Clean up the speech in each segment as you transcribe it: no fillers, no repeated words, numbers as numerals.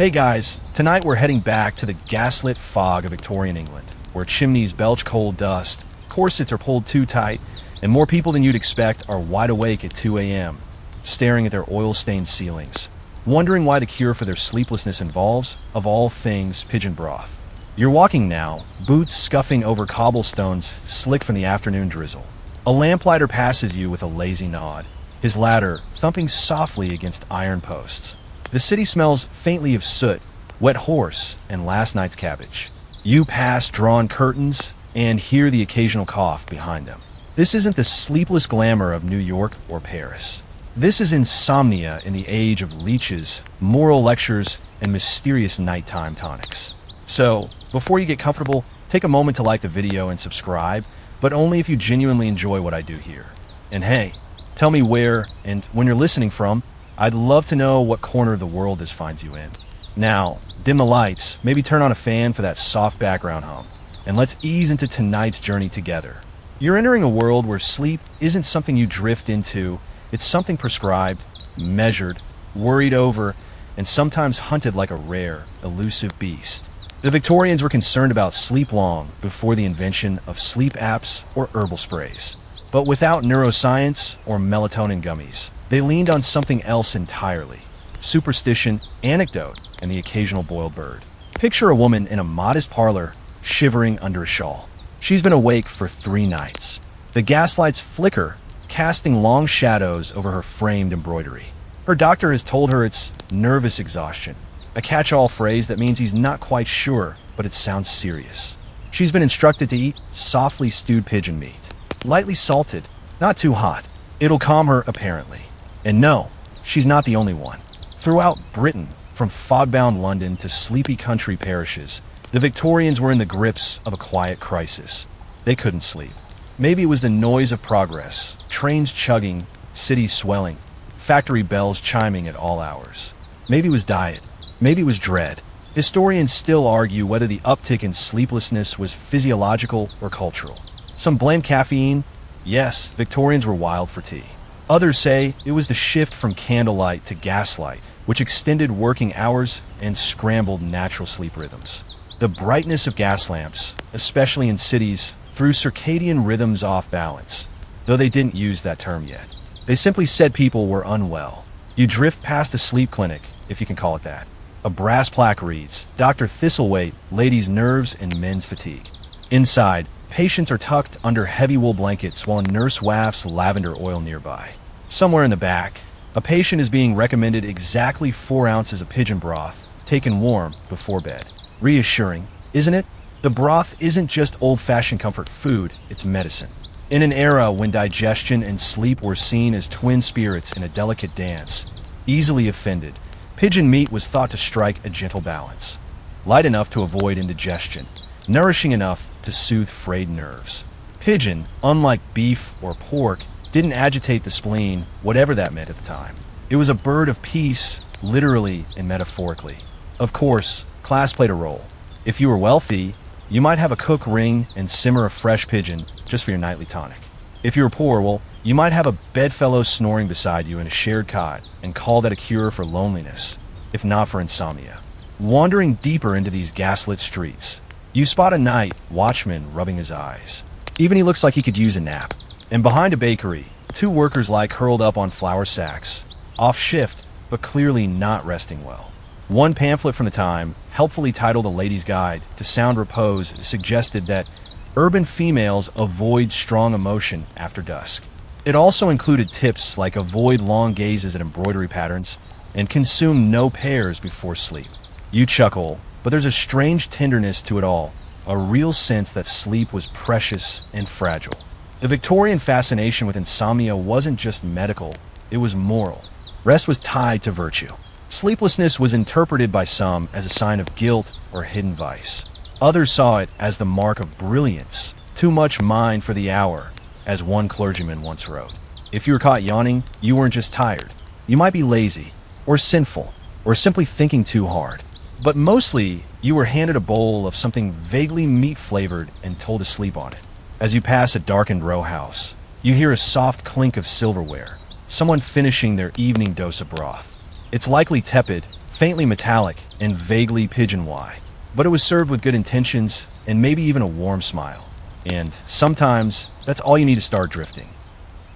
Hey guys, tonight we're heading back to the gaslit fog of Victorian England, where chimneys belch coal dust, corsets are pulled too tight, and more people than you'd expect are wide awake at 2 a.m., staring at their oil-stained ceilings, wondering why the cure for their sleeplessness involves, of all things, pigeon broth. You're walking now, boots scuffing over cobblestones slick from the afternoon drizzle. A lamplighter passes you with a lazy nod, his ladder thumping softly against iron posts. The city smells faintly of soot, wet horse, and last night's cabbage. You pass drawn curtains and hear the occasional cough behind them. This isn't the sleepless glamour of New York or Paris. This is insomnia in the age of leeches, moral lectures, and mysterious nighttime tonics. So, before you get comfortable, take a moment to like the video and subscribe, but only if you genuinely enjoy what I do here. And hey, tell me where and when you're listening from. I'd love to know what corner of the world this finds you in. Now, dim the lights, maybe turn on a fan for that soft background hum, and let's ease into tonight's journey together. You're entering a world where sleep isn't something you drift into, it's something prescribed, measured, worried over, and sometimes hunted like a rare, elusive beast. The Victorians were concerned about sleep long before the invention of sleep apps or herbal sprays. But without neuroscience or melatonin gummies, they leaned on something else entirely: superstition, anecdote, and the occasional boiled bird. Picture a woman in a modest parlor, shivering under a shawl. She's been awake for 3 nights. The gaslights flicker, casting long shadows over her framed embroidery. Her doctor has told her it's nervous exhaustion, a catch-all phrase that means he's not quite sure, but it sounds serious. She's been instructed to eat softly stewed pigeon meat, lightly salted, not too hot. It'll calm her, apparently. And no, she's not the only one. Throughout Britain, from fog-bound London to sleepy country parishes, the Victorians were in the grips of a quiet crisis. They couldn't sleep. Maybe it was the noise of progress, trains chugging, cities swelling, factory bells chiming at all hours. Maybe it was diet. Maybe it was dread. Historians still argue whether the uptick in sleeplessness was physiological or cultural. Some blame caffeine. Yes, Victorians were wild for tea. Others say it was the shift from candlelight to gaslight, which extended working hours and scrambled natural sleep rhythms. The brightness of gas lamps, especially in cities, threw circadian rhythms off balance, though they didn't use that term yet. They simply said people were unwell. You drift past a sleep clinic, if you can call it that. A brass plaque reads, Dr. Thistlethwaite, ladies' nerves and men's fatigue. Inside, patients are tucked under heavy wool blankets while a nurse wafts lavender oil nearby. Somewhere in the back, a patient is being recommended exactly 4 ounces of pigeon broth, taken warm before bed. Reassuring, isn't it? The broth isn't just old-fashioned comfort food, it's medicine. In an era when digestion and sleep were seen as twin spirits in a delicate dance, easily offended, pigeon meat was thought to strike a gentle balance. Light enough to avoid indigestion, nourishing enough to soothe frayed nerves. Pigeon, unlike beef or pork, didn't agitate the spleen, whatever that meant at the time. It was a bird of peace, literally and metaphorically. Of course, class played a role. If you were wealthy, you might have a cook ring and simmer a fresh pigeon just for your nightly tonic. If you were poor, well, you might have a bedfellow snoring beside you in a shared cot and call that a cure for loneliness, if not for insomnia. Wandering deeper into these gaslit streets, you spot a night watchman rubbing his eyes. Even he looks like he could use a nap. And behind a bakery, 2 workers lie curled up on flour sacks, off shift, but clearly not resting well. One pamphlet from the time, helpfully titled A Lady's Guide to Sound Repose, suggested that urban females avoid strong emotion after dusk. It also included tips like avoid long gazes at embroidery patterns and consume no pears before sleep. You chuckle, but there's a strange tenderness to it all, a real sense that sleep was precious and fragile. The Victorian fascination with insomnia wasn't just medical, it was moral. Rest was tied to virtue. Sleeplessness was interpreted by some as a sign of guilt or hidden vice. Others saw it as the mark of brilliance, too much mind for the hour, as one clergyman once wrote. If you were caught yawning, you weren't just tired. You might be lazy, or sinful, or simply thinking too hard. But mostly, you were handed a bowl of something vaguely meat-flavored and told to sleep on it. As you pass a darkened row house, you hear a soft clink of silverware, someone finishing their evening dose of broth. It's likely tepid, faintly metallic and vaguely pigeon-y. But it was served with good intentions and maybe even a warm smile. And sometimes, that's all you need to start drifting.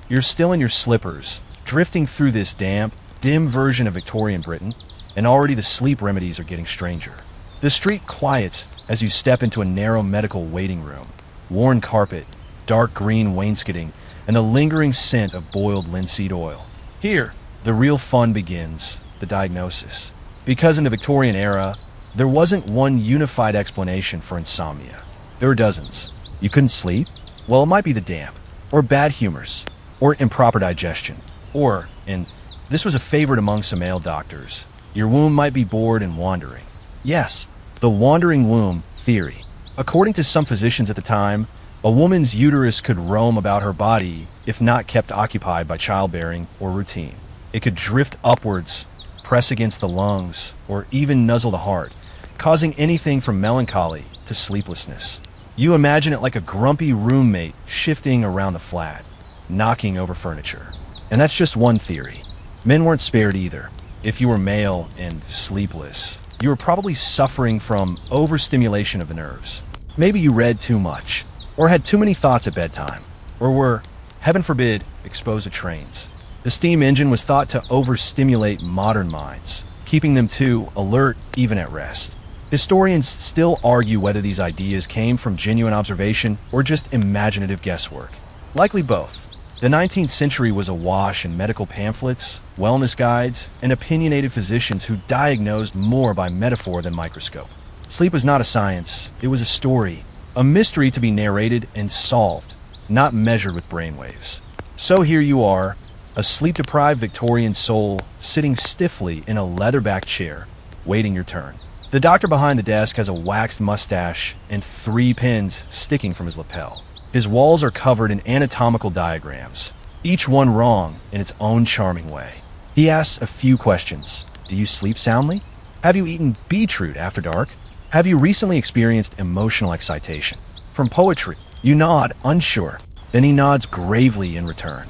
You're still in your slippers, drifting through this damp, dim version of Victorian Britain, and already the sleep remedies are getting stranger. The street quiets as you step into a narrow medical waiting room. Worn carpet, dark green wainscoting, and the lingering scent of boiled linseed oil. Here, the real fun begins, the diagnosis. Because in the Victorian era, there wasn't one unified explanation for insomnia. There were dozens. You couldn't sleep? Well, it might be the damp, or bad humors, or improper digestion, or, and this was a favorite among some male doctors, your womb might be bored and wandering. Yes, the wandering womb theory. According to some physicians at the time, a woman's uterus could roam about her body if not kept occupied by childbearing or routine. It could drift upwards, press against the lungs, or even nuzzle the heart, causing anything from melancholy to sleeplessness. You imagine it like a grumpy roommate shifting around the flat, knocking over furniture. And that's just one theory. Men weren't spared either. If you were male and sleepless, you were probably suffering from overstimulation of the nerves. Maybe you read too much, or had too many thoughts at bedtime, or were, heaven forbid, exposed to trains. The steam engine was thought to overstimulate modern minds, keeping them too alert even at rest. Historians still argue whether these ideas came from genuine observation or just imaginative guesswork. Likely both. The 19th century was awash in medical pamphlets, wellness guides, and opinionated physicians who diagnosed more by metaphor than microscope. Sleep was not a science, it was a story, a mystery to be narrated and solved, not measured with brainwaves. So here you are, a sleep-deprived Victorian soul sitting stiffly in a leatherback chair, waiting your turn. The doctor behind the desk has a waxed mustache and 3 pins sticking from his lapel. His walls are covered in anatomical diagrams, each one wrong in its own charming way. He asks a few questions. Do you sleep soundly? Have you eaten beetroot after dark? Have you recently experienced emotional excitation? From poetry, you nod, unsure. Then he nods gravely in return.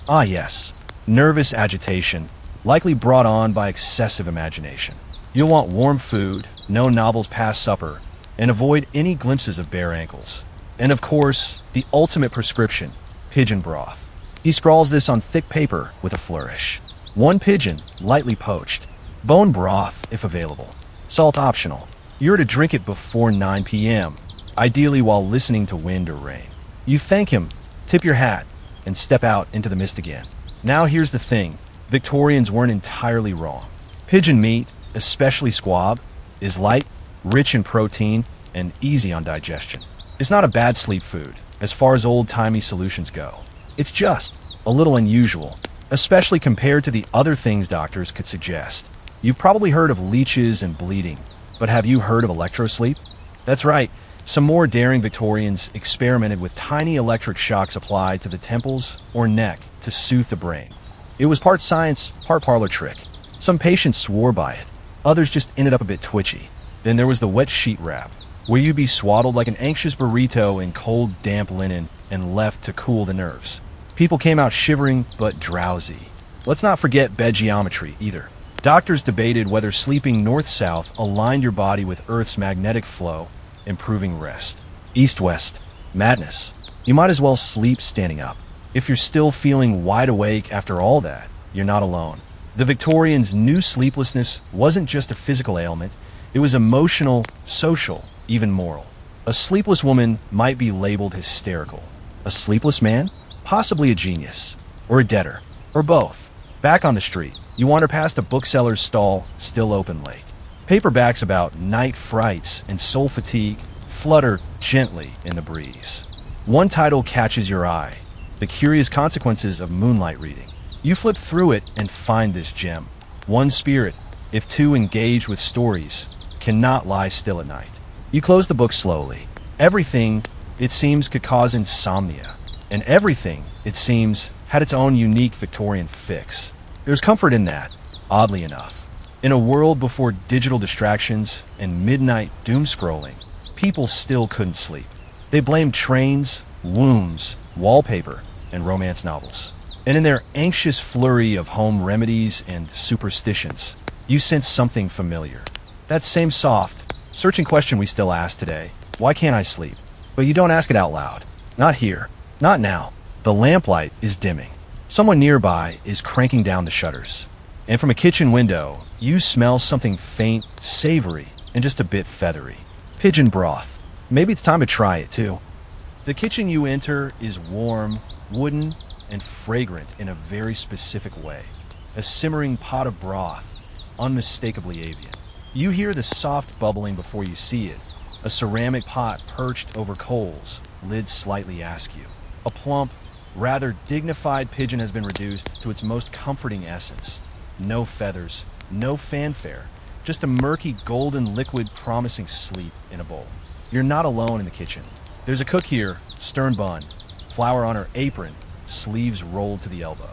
Ah yes, nervous agitation, likely brought on by excessive imagination. You'll want warm food, no novels past supper, and avoid any glimpses of bare ankles. And of course, the ultimate prescription, pigeon broth. He scrawls this on thick paper with a flourish. 1 pigeon, lightly poached. Bone broth, if available. Salt optional. You're to drink it before 9 p.m., ideally while listening to wind or rain. You thank him, tip your hat, and step out into the mist again. Now here's the thing. Victorians weren't entirely wrong. Pigeon meat, especially squab, is light, rich in protein, and easy on digestion. It's not a bad sleep food, as far as old-timey solutions go. It's just a little unusual, especially compared to the other things doctors could suggest. You've probably heard of leeches and bleeding, but have you heard of electrosleep? That's right, some more daring Victorians experimented with tiny electric shocks applied to the temples or neck to soothe the brain. It was part science, part parlor trick. Some patients swore by it. Others just ended up a bit twitchy. Then there was the wet sheet wrap, where you'd be swaddled like an anxious burrito in cold, damp linen and left to cool the nerves. People came out shivering but drowsy. Let's not forget bed geometry either. Doctors debated whether sleeping north-south aligned your body with Earth's magnetic flow, improving rest. East-west, madness. You might as well sleep standing up. If you're still feeling wide awake after all that, you're not alone. The Victorians knew sleeplessness wasn't just a physical ailment, it was emotional, social, even moral. A sleepless woman might be labeled hysterical. A sleepless man? Possibly a genius. Or a debtor. Or both. Back on the street, you wander past a bookseller's stall, still open late. Paperbacks about night frights and soul fatigue flutter gently in the breeze. One title catches your eye, The Curious Consequences of Moonlight Reading. You flip through it and find this gem. One spirit, if too engaged with stories, cannot lie still at night. You close the book slowly. Everything, it seems, could cause insomnia. And everything, it seems, had its own unique Victorian fix. There's comfort in that, oddly enough. In a world before digital distractions and midnight doom scrolling, people still couldn't sleep. They blamed trains, wombs, wallpaper, and romance novels. And in their anxious flurry of home remedies and superstitions, You sense something familiar. That same soft, searching question we still ask today. Why can't I sleep? But you don't ask it out loud. Not here. Not now. The lamplight is dimming. Someone nearby is cranking down the shutters. And from a kitchen window, you smell something faint, savory, and just a bit feathery. Pigeon broth. Maybe it's time to try it too. The kitchen you enter is warm, wooden, and fragrant in a very specific way. A simmering pot of broth, unmistakably avian. You hear the soft bubbling before you see it. A ceramic pot perched over coals, lid slightly askew. A plump, rather dignified pigeon has been reduced to its most comforting essence. No feathers, no fanfare, just a murky golden liquid promising sleep in a bowl. You're not alone in the kitchen. There's a cook here, stern bun, flour on her apron, sleeves rolled to the elbow.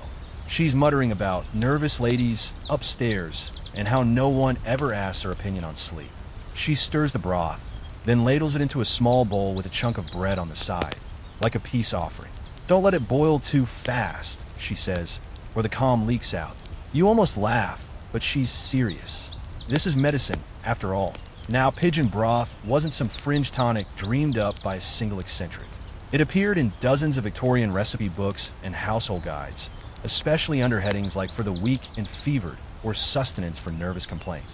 She's muttering about nervous ladies upstairs and how no one ever asks her opinion on sleep. She stirs the broth, then ladles it into a small bowl with a chunk of bread on the side, like a peace offering. Don't let it boil too fast, she says, or the calm leaks out. You almost laugh, but she's serious. This is medicine, after all. Now, pigeon broth wasn't some fringe tonic dreamed up by a single eccentric. It appeared in dozens of Victorian recipe books and household guides, especially under headings like for the weak and fevered or sustenance for nervous complaint.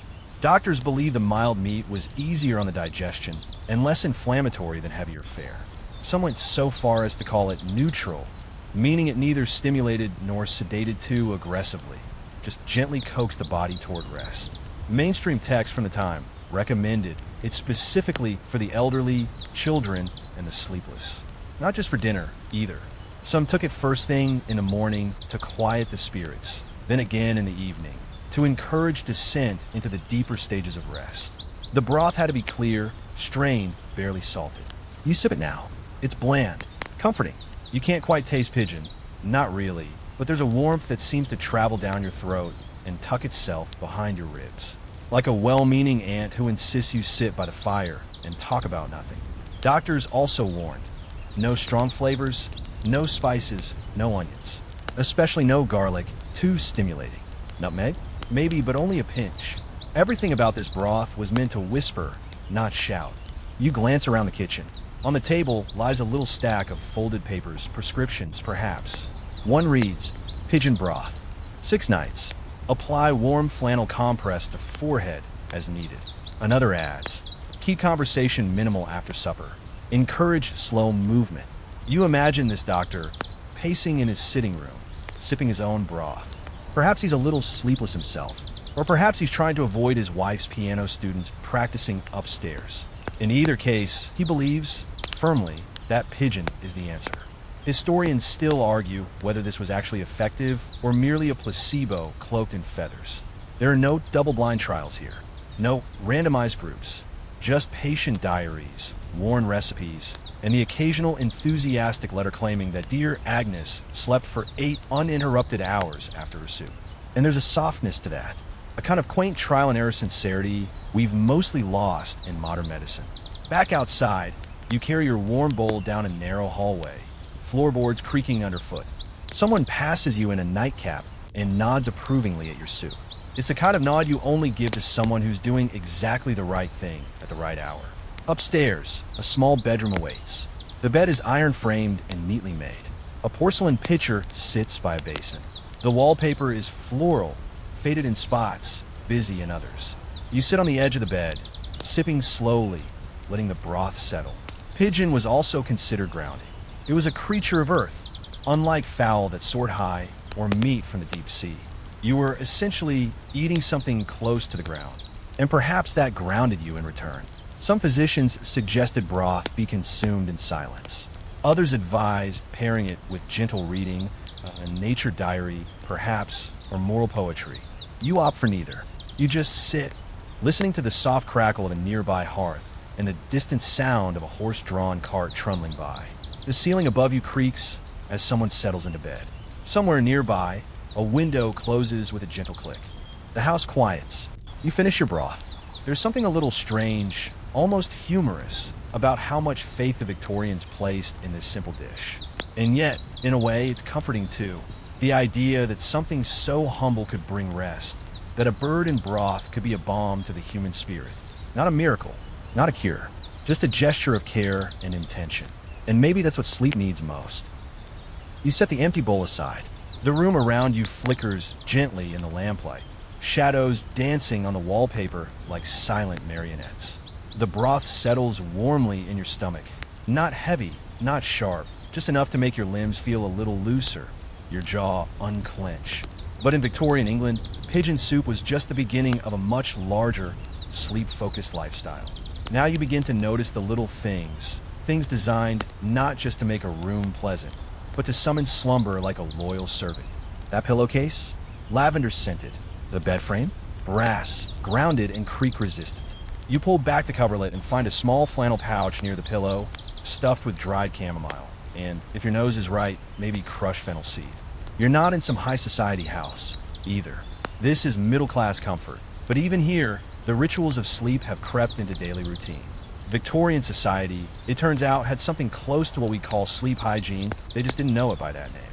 Doctors believed the mild meat was easier on the digestion and less inflammatory than heavier fare. Some went so far as to call it neutral, meaning it neither stimulated nor sedated too aggressively, just gently coaxed the body toward rest. Mainstream texts from the time recommended it specifically for the elderly, children, and the sleepless. Not just for dinner, either. Some took it first thing in the morning to quiet the spirits, then again in the evening, to encourage descent into the deeper stages of rest. The broth had to be clear, strained, barely salted. You sip it now. It's bland, comforting. You can't quite taste pigeon, not really, but there's a warmth that seems to travel down your throat and tuck itself behind your ribs. Like a well-meaning aunt who insists you sit by the fire and talk about nothing. Doctors also warned, no strong flavors, no spices, no onions. Especially no garlic, too stimulating. Nutmeg? Maybe, but only a pinch. Everything about this broth was meant to whisper, not shout. You glance around the kitchen. On the table lies a little stack of folded papers, prescriptions, perhaps. One reads, Pigeon broth. 6 nights. Apply warm flannel compress to forehead as needed. Another adds, keep conversation minimal after supper. Encourage slow movement. You imagine this doctor pacing in his sitting room, sipping his own broth. Perhaps he's a little sleepless himself, or perhaps he's trying to avoid his wife's piano students practicing upstairs. In either case, he believes, firmly, that pigeon is the answer. Historians still argue whether this was actually effective or merely a placebo cloaked in feathers. There are no double-blind trials here, no randomized groups, just patient diaries, worn recipes, and the occasional enthusiastic letter claiming that dear Agnes slept for 8 uninterrupted hours after her soup. And there's a softness to that, a kind of quaint trial-and-error sincerity we've mostly lost in modern medicine. Back outside, you carry your warm bowl down a narrow hallway, floorboards creaking underfoot. Someone passes you in a nightcap and nods approvingly at your soup. It's the kind of nod you only give to someone who's doing exactly the right thing at the right hour. Upstairs, a small bedroom awaits. The bed is iron-framed and neatly made. A porcelain pitcher sits by a basin. The wallpaper is floral, faded in spots, busy in others. You sit on the edge of the bed, sipping slowly, letting the broth settle. Pigeon was also considered grounding. It was a creature of earth, unlike fowl that soared high or meat from the deep sea. You were essentially eating something close to the ground, and perhaps that grounded you in return. Some physicians suggested broth be consumed in silence. Others advised pairing it with gentle reading, a nature diary, perhaps, or moral poetry. You opt for neither. You just sit, listening to the soft crackle of a nearby hearth and the distant sound of a horse-drawn cart trundling by. The ceiling above you creaks as someone settles into bed. Somewhere nearby, a window closes with a gentle click. The house quiets. You finish your broth. There's something a little strange, almost humorous, about how much faith the Victorians placed in this simple dish. And yet, in a way, it's comforting too. The idea that something so humble could bring rest, that a bird in broth could be a balm to the human spirit. Not a miracle, not a cure, just a gesture of care and intention. And maybe that's what sleep needs most. You set the empty bowl aside. The room around you flickers gently in the lamplight, shadows dancing on the wallpaper like silent marionettes. The broth settles warmly in your stomach, not heavy, not sharp, just enough to make your limbs feel a little looser, your jaw unclench. But in Victorian England, pigeon soup was just the beginning of a much larger, sleep-focused lifestyle. Now you begin to notice the little things designed not just to make a room pleasant, but to summon slumber like a loyal servant. That pillowcase? Lavender scented. The bed frame? Brass, grounded and creak resistant. You pull back the coverlet and find a small flannel pouch near the pillow, stuffed with dried chamomile, and, if your nose is right, maybe crushed fennel seed. You're not in some high society house, either. This is middle-class comfort. But even here, the rituals of sleep have crept into daily routine. Victorian society, it turns out, had something close to what we call sleep hygiene. They just didn't know it by that name.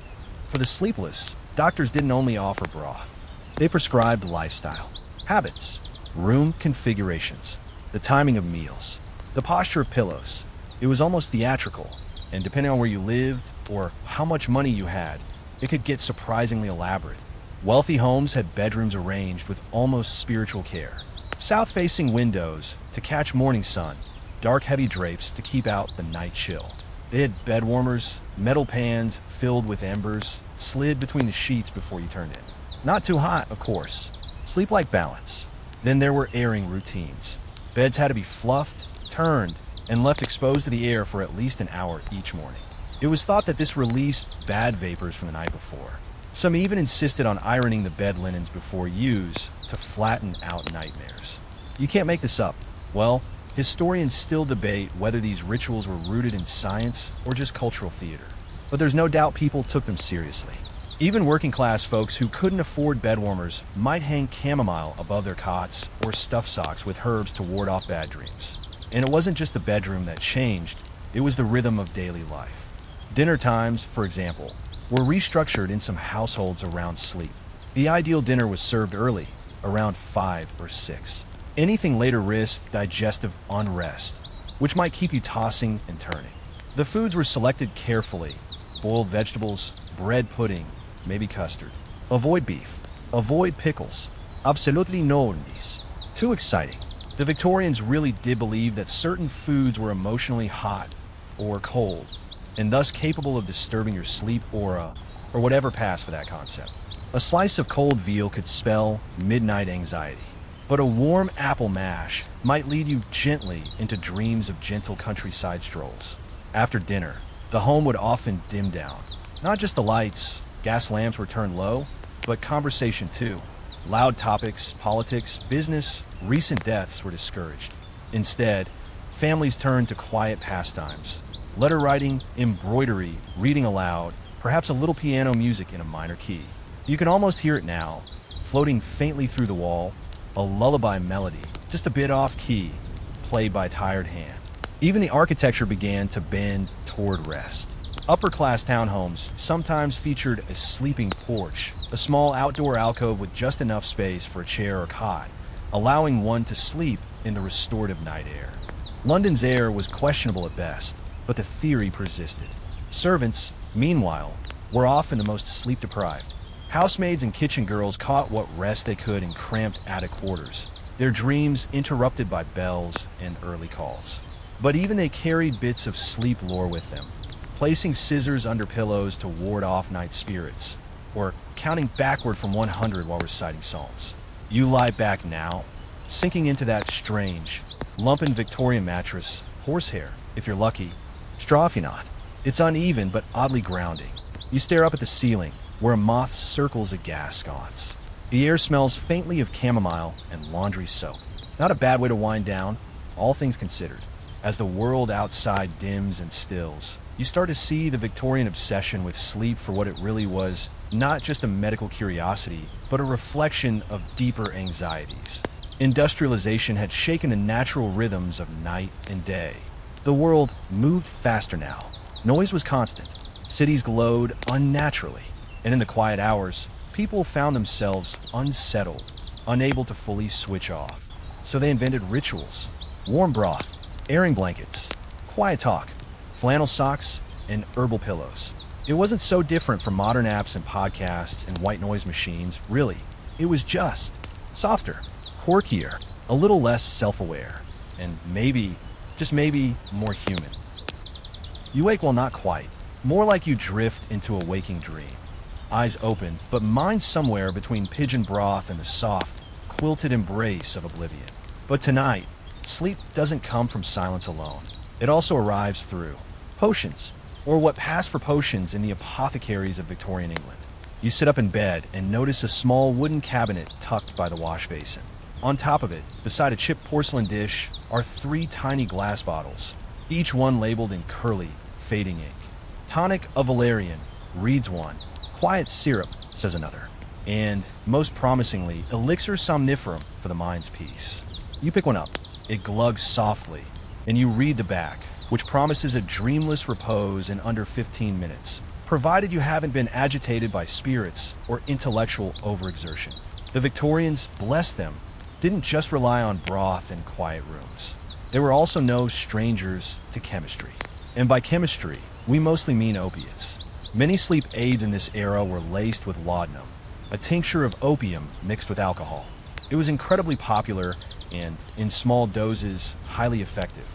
For the sleepless, doctors didn't only offer broth. They prescribed lifestyle, habits, room configurations, the timing of meals, the posture of pillows. It was almost theatrical, and depending on where you lived or how much money you had, it could get surprisingly elaborate. Wealthy homes had bedrooms arranged with almost spiritual care. South-facing windows to catch morning sun, dark heavy drapes to keep out the night chill. They had bed warmers, metal pans filled with embers, slid between the sheets before you turned in. Not too hot, of course. Sleep-like balance. Then there were airing routines. Beds had to be fluffed, turned, and left exposed to the air for at least an hour each morning. It was thought that this released bad vapors from the night before. Some even insisted on ironing the bed linens before use to flatten out nightmares. You can't make this up. Well, historians still debate whether these rituals were rooted in science or just cultural theater. But there's no doubt people took them seriously. Even working-class folks who couldn't afford bed warmers might hang chamomile above their cots or stuff socks with herbs to ward off bad dreams. And it wasn't just the bedroom that changed, it was the rhythm of daily life. Dinner times, for example, were restructured in some households around sleep. The ideal dinner was served early, around 5 or 6. Anything later risked digestive unrest, which might keep you tossing and turning. The foods were selected carefully: boiled vegetables, bread pudding, maybe custard. Avoid beef. Avoid pickles. Absolutely no these. Too exciting. The Victorians really did believe that certain foods were emotionally hot or cold, and thus capable of disturbing your sleep aura, or whatever passed for that concept. A slice of cold veal could spell midnight anxiety, but a warm apple mash might lead you gently into dreams of gentle countryside strolls. After dinner, the home would often dim down. Not just the lights, gas lamps were turned low, but conversation too. Loud topics, politics, business, recent deaths were discouraged. Instead, families turned to quiet pastimes: letter writing, embroidery, reading aloud, perhaps a little piano music in a minor key. You can almost hear it now, floating faintly through the wall, a lullaby melody, just a bit off key, played by a tired hand. Even the architecture began to bend toward rest. Upper-class townhomes sometimes featured a sleeping porch, a small outdoor alcove with just enough space for a chair or cot, allowing one to sleep in the restorative night air. London's air was questionable at best, but the theory persisted. Servants, meanwhile, were often the most sleep-deprived. Housemaids and kitchen girls caught what rest they could in cramped attic quarters, their dreams interrupted by bells and early calls. But even they carried bits of sleep lore with them, placing scissors under pillows to ward off night spirits, or counting backward from 100 while reciting psalms. You lie back now, sinking into that strange, lumpen Victorian mattress, horsehair, if you're lucky, straw if you're not. It's uneven but oddly grounding. You stare up at the ceiling, where a moth circles a gas sconce. The air smells faintly of chamomile and laundry soap. Not a bad way to wind down, all things considered. As the world outside dims and stills, you start to see the Victorian obsession with sleep for what it really was: not just a medical curiosity, but a reflection of deeper anxieties. Industrialization had shaken the natural rhythms of night and day. The world moved faster now. Noise was constant. Cities glowed unnaturally. And in the quiet hours, people found themselves unsettled, unable to fully switch off. So they invented rituals, warm broth, airing blankets, quiet talk, flannel socks, and herbal pillows. It wasn't so different from modern apps and podcasts and white noise machines, really. It was just softer, quirkier, a little less self-aware, and maybe, just maybe, more human. You wake while not quite, more like you drift into a waking dream. Eyes open, but mind somewhere between pigeon broth and the soft, quilted embrace of oblivion. But tonight, sleep doesn't come from silence alone. It also arrives through potions, or what passed for potions in the apothecaries of Victorian England. You sit up in bed and notice a small wooden cabinet tucked by the wash basin. On top of it, beside a chipped porcelain dish, are 3 tiny glass bottles, each one labeled in curly, fading ink. Tonic of valerian, reads one. Quiet syrup, says another. And, most promisingly, elixir somniferum for the mind's peace. You pick one up. It glugs softly, and you read the back, which promises a dreamless repose in under 15 minutes, provided you haven't been agitated by spirits or intellectual overexertion. The Victorians, bless them, didn't just rely on broth and quiet rooms. They were also no strangers to chemistry. And by chemistry, we mostly mean opiates. Many sleep aids in this era were laced with laudanum, a tincture of opium mixed with alcohol. It was incredibly popular and, in small doses, highly effective.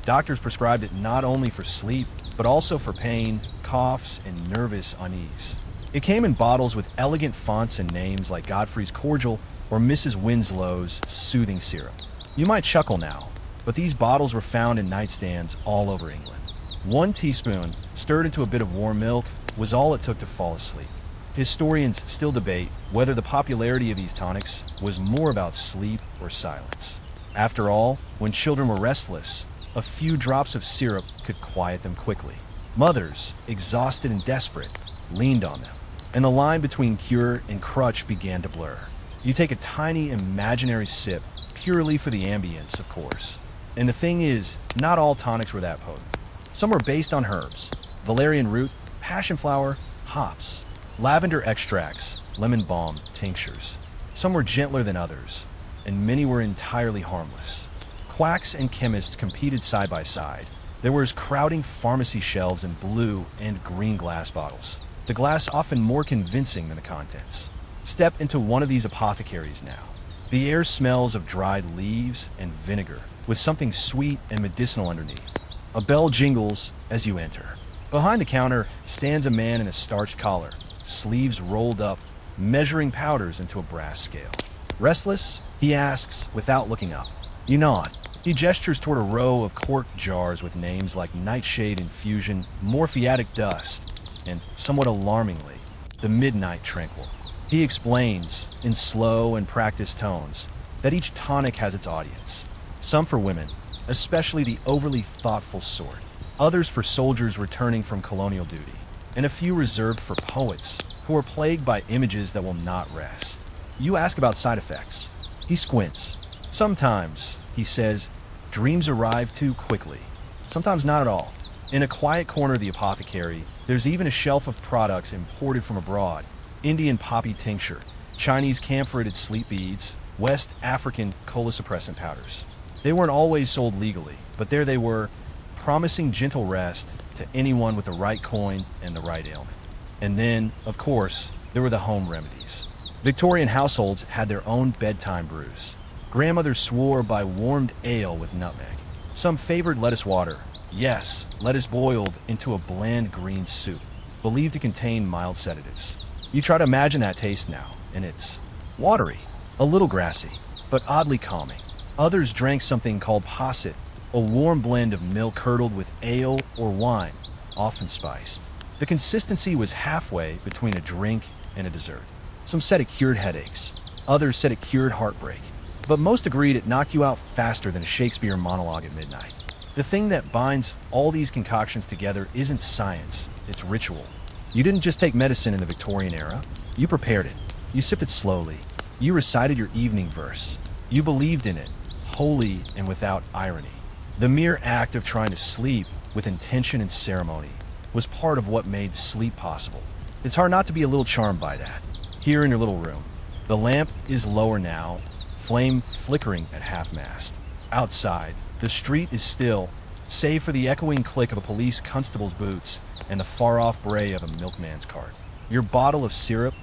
Doctors prescribed it not only for sleep, but also for pain, coughs, and nervous unease. It came in bottles with elegant fonts and names like Godfrey's Cordial or Mrs. Winslow's Soothing Syrup. You might chuckle now, but these bottles were found in nightstands all over England. 1 teaspoon, stirred into a bit of warm milk, was all it took to fall asleep. Historians still debate whether the popularity of these tonics was more about sleep or silence. After all, when children were restless, a few drops of syrup could quiet them quickly. Mothers, exhausted and desperate, leaned on them, and the line between cure and crutch began to blur. You take a tiny imaginary sip, purely for the ambience, of course. And the thing is, not all tonics were that potent. Some were based on herbs, valerian root, passion flower, hops, lavender extracts, lemon balm, tinctures. Some were gentler than others, and many were entirely harmless. Quacks and chemists competed side by side. There were crowding pharmacy shelves in blue and green glass bottles, the glass often more convincing than the contents. Step into one of these apothecaries now. The air smells of dried leaves and vinegar, with something sweet and medicinal underneath. A bell jingles as you enter. Behind the counter stands a man in a starched collar, sleeves rolled up, measuring powders into a brass scale. Restless? He asks, without looking up. You nod. He gestures toward a row of corked jars with names like Nightshade Infusion, Morphiatic Dust, and, somewhat alarmingly, the Midnight Tranquil. He explains, in slow and practiced tones, that each tonic has its audience. Some for women, especially the overly thoughtful sort. Others for soldiers returning from colonial duty. And a few reserved for poets who are plagued by images that will not rest. You ask about side effects. He squints. Sometimes, he says, dreams arrive too quickly. Sometimes not at all. In a quiet corner of the apothecary, there's even a shelf of products imported from abroad. Indian poppy tincture, Chinese camphorated sleep beads, West African cholesuppressant powders. They weren't always sold legally, but there they were, promising gentle rest to anyone with the right coin and the right ailment. And then, of course, there were the home remedies. Victorian households had their own bedtime brews. Grandmother swore by warmed ale with nutmeg. Some favored lettuce water. Yes, lettuce boiled into a bland green soup, believed to contain mild sedatives. You try to imagine that taste now, and it's watery, a little grassy, but oddly calming. Others drank something called posset, a warm blend of milk curdled with ale or wine, often spiced. The consistency was halfway between a drink and a dessert. Some said it cured headaches. Others said it cured heartbreak. But most agreed it knocked you out faster than a Shakespeare monologue at midnight. The thing that binds all these concoctions together isn't science, it's ritual. You didn't just take medicine in the Victorian era. You prepared it. You sipped it slowly. You recited your evening verse. You believed in it, wholly and without irony. The mere act of trying to sleep with intention and ceremony was part of what made sleep possible. It's hard not to be a little charmed by that. Here in your little room, The lamp is lower now, flame flickering at half-mast. Outside, the street is still, save for the echoing click of a police constable's boots and the far-off bray of a milkman's cart. Your bottle of syrup,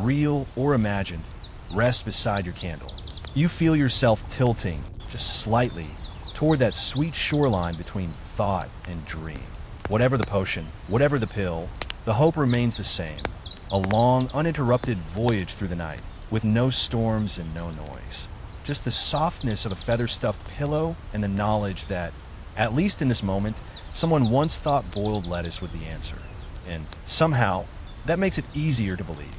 real or imagined, rests beside your candle. You feel yourself tilting, just slightly, toward that sweet shoreline between thought and dream. Whatever the potion, whatever the pill, the hope remains the same. A long, uninterrupted voyage through the night, with no storms and no noise. Just the softness of a feather-stuffed pillow and the knowledge that, at least in this moment, someone once thought boiled lettuce was the answer. And somehow, that makes it easier to believe.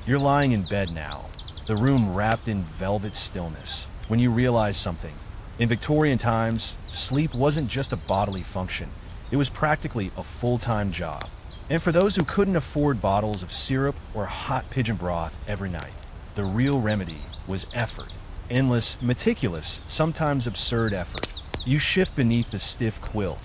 You're lying in bed now, the room wrapped in velvet stillness, when you realize something. In Victorian times, sleep wasn't just a bodily function. It was practically a full-time job. And for those who couldn't afford bottles of syrup or hot pigeon broth every night, the real remedy was effort. Endless, meticulous, sometimes absurd effort. You shift beneath the stiff quilt,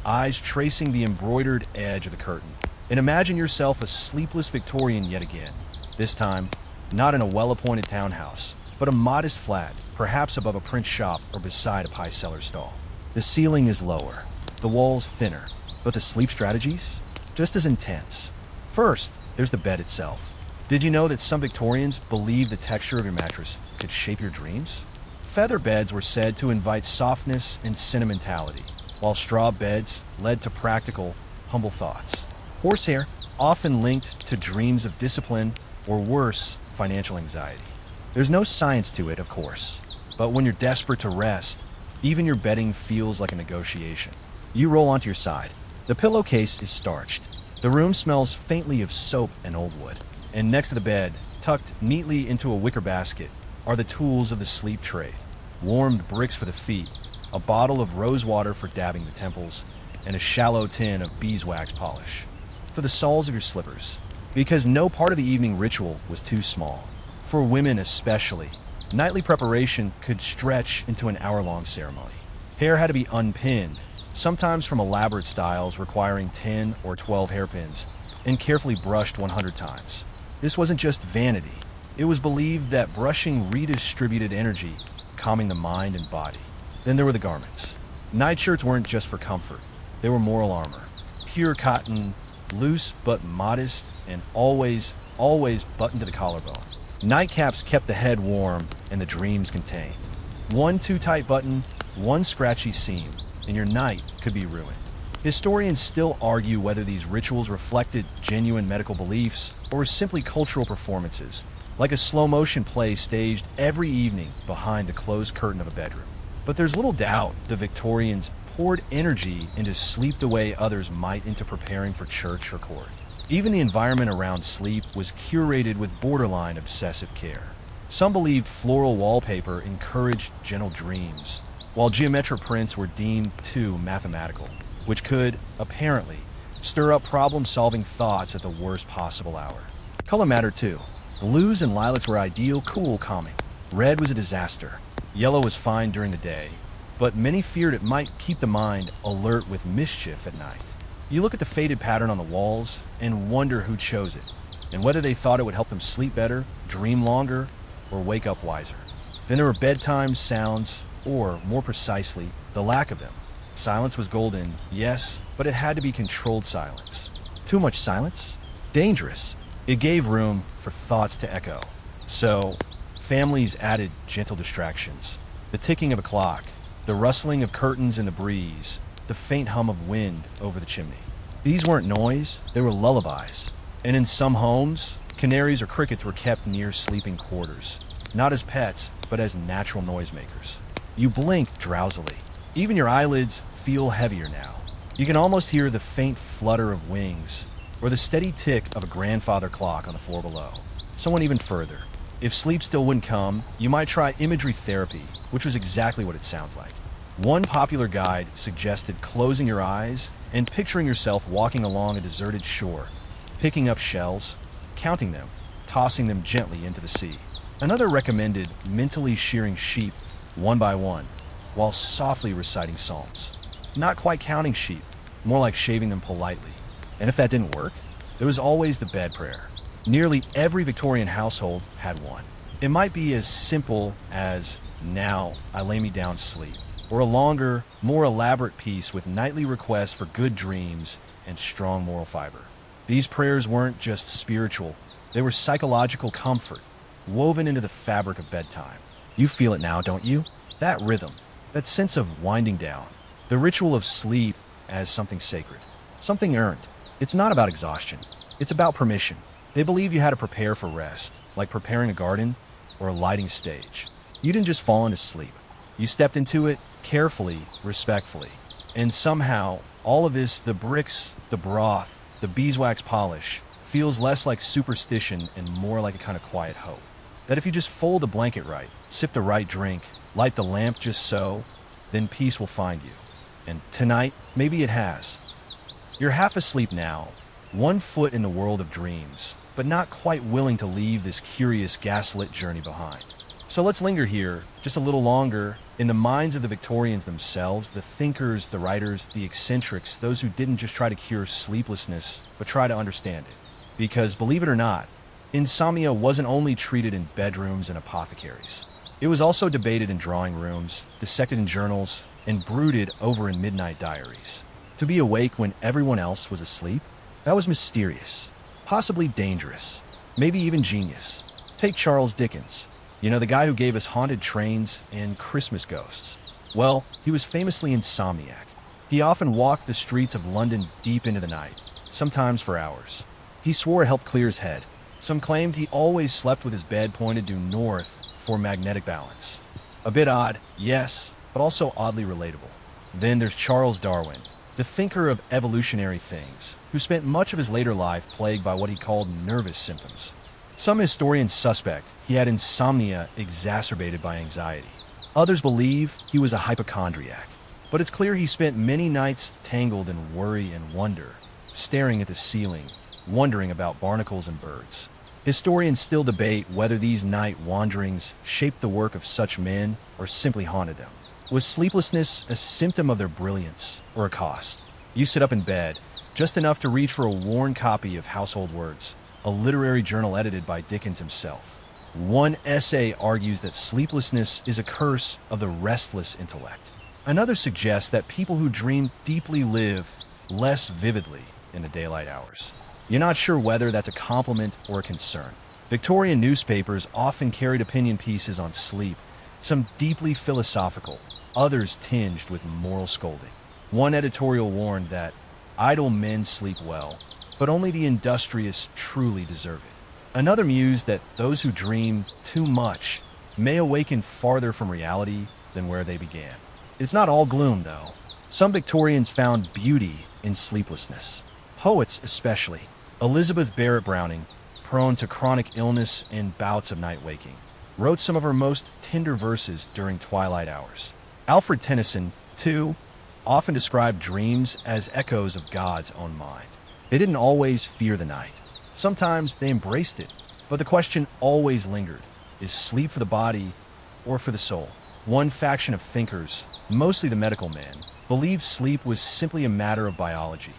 eyes tracing the embroidered edge of the curtain, and imagine yourself a sleepless Victorian yet again. This time, not in a well-appointed townhouse, but a modest flat, perhaps above a print shop or beside a pie cellar stall. The ceiling is lower, the walls thinner, but the sleep strategies? Just as intense. First, there's the bed itself. Did you know that some Victorians believed the texture of your mattress could shape your dreams? Feather beds were said to invite softness and sentimentality, while straw beds led to practical, humble thoughts. Horsehair, often linked to dreams of discipline or worse, financial anxiety. There's no science to it, of course, but when you're desperate to rest, even your bedding feels like a negotiation. You roll onto your side. The pillowcase is starched. The room smells faintly of soap and old wood. And next to the bed, tucked neatly into a wicker basket, are the tools of the sleep trade. Warmed bricks for the feet, a bottle of rose water for dabbing the temples, and a shallow tin of beeswax polish for the soles of your slippers. Because no part of the evening ritual was too small. For women especially, nightly preparation could stretch into an hour-long ceremony. Hair had to be unpinned, sometimes from elaborate styles requiring 10 or 12 hairpins, and carefully brushed 100 times. This wasn't just vanity. It was believed that brushing redistributed energy, calming the mind and body. Then there were the garments. Nightshirts weren't just for comfort. They were moral armor. Pure cotton, loose but modest, and always buttoned to the collarbone. Nightcaps kept the head warm and the dreams contained. One too tight button, one scratchy seam, and your night could be ruined. Historians still argue whether these rituals reflected genuine medical beliefs or were simply cultural performances, like a slow-motion play staged every evening behind the closed curtain of a bedroom. But there's little doubt the Victorians poured energy into sleep the way others might into preparing for church or court. Even the environment around sleep was curated with borderline obsessive care. Some believed floral wallpaper encouraged gentle dreams, while geometric prints were deemed too mathematical, which could, apparently, stir up problem-solving thoughts at the worst possible hour. Color mattered too. Blues and lilacs were ideal, cool, calming. Red was a disaster. Yellow was fine during the day, but many feared it might keep the mind alert with mischief at night. You look at the faded pattern on the walls and wonder who chose it, and whether they thought it would help them sleep better, dream longer, or wake up wiser. Then there were bedtime sounds, or, more precisely, the lack of them. Silence was golden, yes, but it had to be controlled silence. Too much silence? Dangerous. It gave room for thoughts to echo. So, families added gentle distractions. The ticking of a clock, the rustling of curtains in the breeze, the faint hum of wind over the chimney. These weren't noise, they were lullabies. And in some homes, canaries or crickets were kept near sleeping quarters, not as pets, but as natural noisemakers. You blink drowsily. Even your eyelids feel heavier now. You can almost hear the faint flutter of wings, or the steady tick of a grandfather clock on the floor below. So went even further. If sleep still wouldn't come, you might try imagery therapy, which was exactly what it sounds like. One popular guide suggested closing your eyes and picturing yourself walking along a deserted shore, picking up shells, counting them, tossing them gently into the sea. Another recommended mentally shearing sheep one by one, while softly reciting psalms. Not quite counting sheep, more like shaving them politely. And if that didn't work, there was always the bed prayer. Nearly every Victorian household had one. It might be as simple as, "Now I lay me down to sleep," or a longer, more elaborate piece with nightly requests for good dreams and strong moral fiber. These prayers weren't just spiritual, they were psychological comfort, woven into the fabric of bedtime. You feel it now, don't you? That rhythm, that sense of winding down, the ritual of sleep as something sacred, something earned. It's not about exhaustion, it's about permission. They believe you had to prepare for rest, like preparing a garden or a lighting stage. You didn't just fall into sleep. You stepped into it carefully, respectfully. And somehow, all of this, the bricks, the broth, the beeswax polish, feels less like superstition and more like a kind of quiet hope. That if you just fold the blanket right, sip the right drink, light the lamp just so, then peace will find you. And tonight, maybe it has. You're half asleep now, one foot in the world of dreams, but not quite willing to leave this curious gaslit journey behind. So let's linger here just a little longer in the minds of the Victorians themselves, the thinkers, the writers, the eccentrics, those who didn't just try to cure sleeplessness, but try to understand it. Because, believe it or not, insomnia wasn't only treated in bedrooms and apothecaries. It was also debated in drawing rooms, dissected in journals, and brooded over in midnight diaries. To be awake when everyone else was asleep? That was mysterious, possibly dangerous, maybe even genius. Take Charles Dickens. You know, the guy who gave us Haunted Trains and Christmas Ghosts. Well, he was famously insomniac. He often walked the streets of London deep into the night, sometimes for hours. He swore it helped clear his head. Some claimed he always slept with his bed pointed due north for magnetic balance. A bit odd, yes, but also oddly relatable. Then there's Charles Darwin, the thinker of evolutionary things, who spent much of his later life plagued by what he called nervous symptoms. Some historians suspect he had insomnia exacerbated by anxiety. Others believe he was a hypochondriac. But it's clear he spent many nights tangled in worry and wonder, staring at the ceiling, wondering about barnacles and birds. Historians still debate whether these night wanderings shaped the work of such men or simply haunted them. Was sleeplessness a symptom of their brilliance or a cost? You sit up in bed, just enough to reach for a worn copy of Household Words, a literary journal edited by Dickens himself. One essay argues that sleeplessness is a curse of the restless intellect. Another suggests that people who dream deeply live less vividly in the daylight hours. You're not sure whether that's a compliment or a concern. Victorian newspapers often carried opinion pieces on sleep, some deeply philosophical, others tinged with moral scolding. One editorial warned that idle men sleep well, but only the industrious truly deserve it. Another mused that those who dream too much may awaken farther from reality than where they began. It's not all gloom, though. Some Victorians found beauty in sleeplessness. Poets especially. Elizabeth Barrett Browning, prone to chronic illness and bouts of night waking, wrote some of her most tender verses during twilight hours. Alfred Tennyson, too, often described dreams as echoes of God's own mind. They didn't always fear the night. Sometimes they embraced it, but the question always lingered: is sleep for the body or for the soul? One faction of thinkers, mostly the medical men, believed sleep was simply a matter of biology.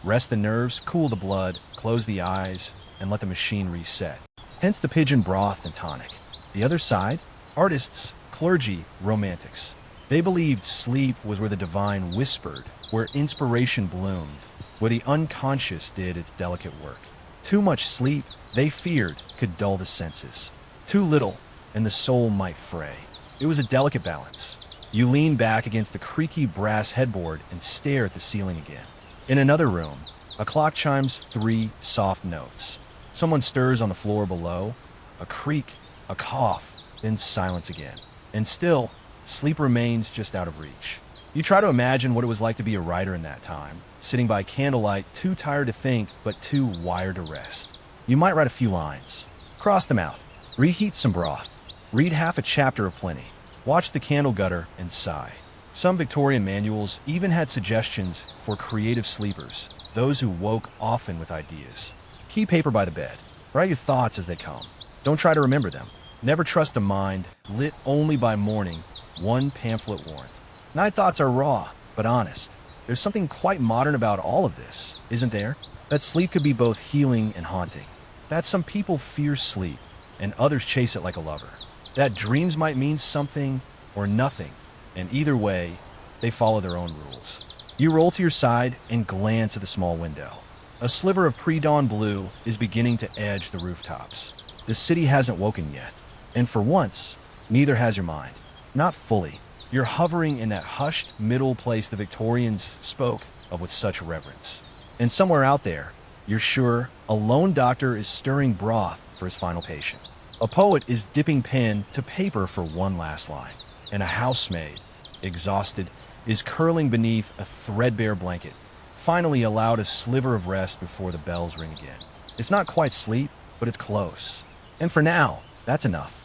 Rest the nerves, cool the blood, close the eyes, and let the machine reset. Hence the Pigeon Broth and Tonic. The other side? Artists, clergy, romantics. They believed sleep was where the divine whispered, where inspiration bloomed, where the unconscious did its delicate work. Too much sleep, they feared, could dull the senses. Too little, and the soul might fray. It was a delicate balance. You lean back against the creaky brass headboard and stare at the ceiling again. In another room, a clock chimes 3 soft notes. Someone stirs on the floor below. A creak, a cough, then silence again. And still, sleep remains just out of reach. You try to imagine what it was like to be a writer in that time, sitting by candlelight, too tired to think, but too wired to rest. You might write a few lines. Cross them out. Reheat some broth. Read half a chapter of Pliny. Watch the candle gutter and sigh. Some Victorian manuals even had suggestions for creative sleepers, those who woke often with ideas. Keep paper by the bed. Write your thoughts as they come. Don't try to remember them. Never trust a mind lit only by morning, one pamphlet warned. Night thoughts are raw, but honest. There's something quite modern about all of this, isn't there? That sleep could be both healing and haunting. That some people fear sleep, and others chase it like a lover. That dreams might mean something or nothing, and either way, they follow their own rules. You roll to your side and glance at the small window. A sliver of pre-dawn blue is beginning to edge the rooftops. The city hasn't woken yet, and for once, neither has your mind. Not fully. You're hovering in that hushed middle place the Victorians spoke of with such reverence. And somewhere out there, you're sure, a lone doctor is stirring broth for his final patient. A poet is dipping pen to paper for one last line. And a housemaid, exhausted, is curling beneath a threadbare blanket, finally allowed a sliver of rest before the bells ring again. It's not quite sleep, but it's close. And for now, that's enough.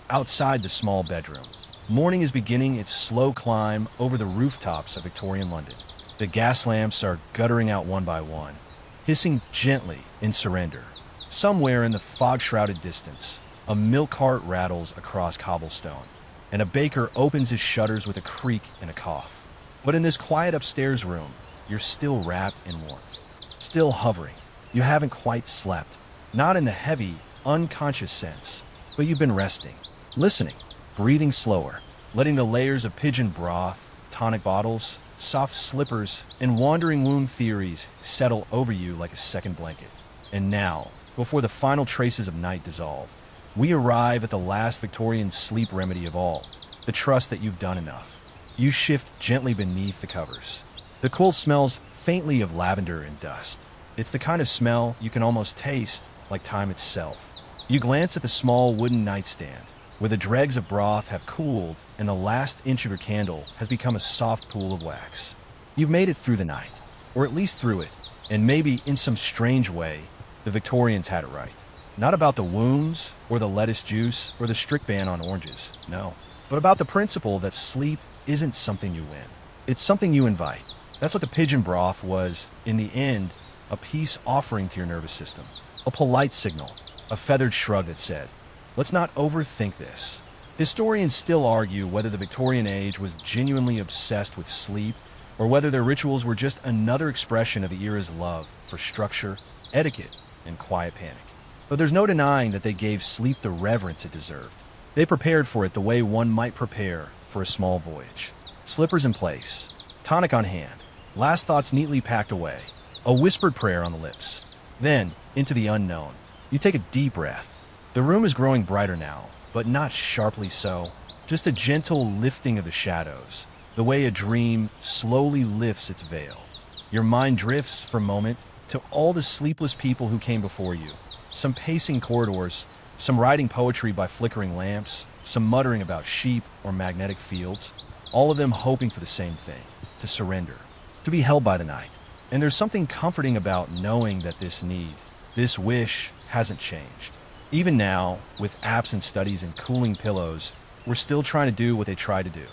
Outside the small bedroom, morning is beginning its slow climb over the rooftops of Victorian London. The gas lamps are guttering out one by one, hissing gently in surrender. Somewhere in the fog-shrouded distance, a milk cart rattles across cobblestone, and a baker opens his shutters with a creak and a cough. But in this quiet upstairs room, you're still wrapped in warmth, still hovering. You haven't quite slept, not in the heavy, unconscious sense, but you've been resting, listening, breathing slower, letting the layers of pigeon broth, tonic bottles, soft slippers, and wandering wound theories settle over you like a second blanket. And now, before the final traces of night dissolve, we arrive at the last Victorian sleep remedy of all, the trust that you've done enough. You shift gently beneath the covers. The cool smells faintly of lavender and dust. It's the kind of smell you can almost taste, like time itself. You glance at the small wooden nightstand, where the dregs of broth have cooled and the last inch of your candle has become a soft pool of wax. You've made it through the night, or at least through it, and maybe in some strange way, the Victorians had it right. Not about the wounds, or the lettuce juice, or the strict ban on oranges, no. But about the principle that sleep isn't something you win. It's something you invite. That's what the pigeon broth was, in the end, a peace offering to your nervous system. A polite signal, a feathered shrug that said, let's not overthink this. Historians still argue whether the Victorian age was genuinely obsessed with sleep, or whether their rituals were just another expression of the era's love for structure, etiquette, and quiet panic. But there's no denying that they gave sleep the reverence it deserved. They prepared for it the way one might prepare for a small voyage. Slippers in place, tonic on hand, last thoughts neatly packed away, a whispered prayer on the lips. Then, into the unknown. You take a deep breath. The room is growing brighter now, but not sharply so. Just a gentle lifting of the shadows, the way a dream slowly lifts its veil. Your mind drifts for a moment to all the sleepless people who came before you. Some pacing corridors, some writing poetry by flickering lamps, some muttering about sheep or magnetic fields, all of them hoping for the same thing, to surrender, to be held by the night. And there's something comforting about knowing that this need, this wish, hasn't changed. Even now, with apps and studies and cooling pillows, we're still trying to do what they try to do.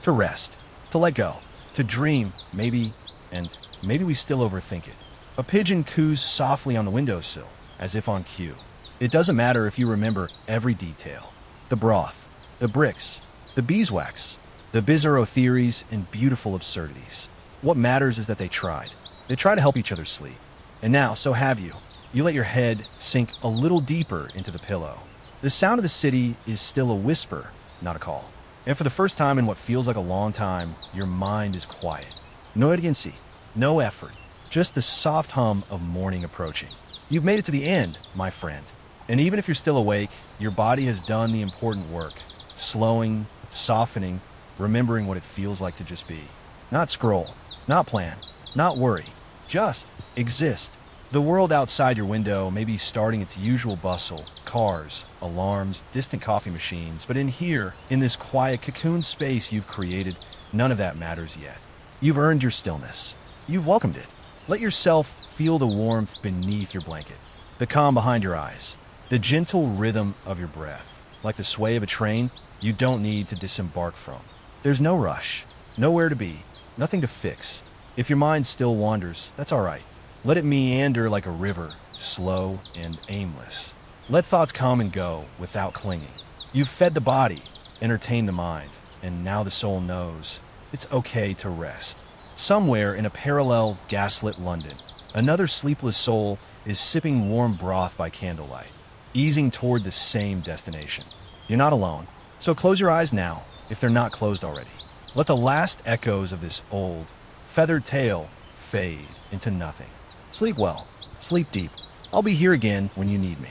To rest, to let go, to dream, maybe, and maybe we still overthink it. A pigeon coos softly on the windowsill, as if on cue. It doesn't matter if you remember every detail. The broth, the bricks, the beeswax, the bizarro theories and beautiful absurdities. What matters is that they tried. They try to help each other sleep. And now, so have you. You let your head sink a little deeper into the pillow. The sound of the city is still a whisper, not a call. And for the first time in what feels like a long time, your mind is quiet. No urgency, no effort, just the soft hum of morning approaching. You've made it to the end, my friend. And even if you're still awake, your body has done the important work. Slowing, softening, remembering what it feels like to just be. Not scroll, not plan, not worry. Just exist. The world outside your window may be starting its usual bustle, cars, alarms, distant coffee machines, but in here, in this quiet cocoon space you've created, none of that matters yet. You've earned your stillness. You've welcomed it. Let yourself feel the warmth beneath your blanket, the calm behind your eyes, the gentle rhythm of your breath. Like the sway of a train you don't need to disembark from. There's no rush, nowhere to be, nothing to fix. If your mind still wanders, that's all right. Let it meander like a river, slow and aimless. Let thoughts come and go without clinging. You've fed the body, entertained the mind, and now the soul knows it's okay to rest. Somewhere in a parallel gaslit London, another sleepless soul is sipping warm broth by candlelight, easing toward the same destination. You're not alone, so close your eyes now, if they're not closed already. Let the last echoes of this old, feathered tale fade into nothing. Sleep well, sleep deep. I'll be here again when you need me.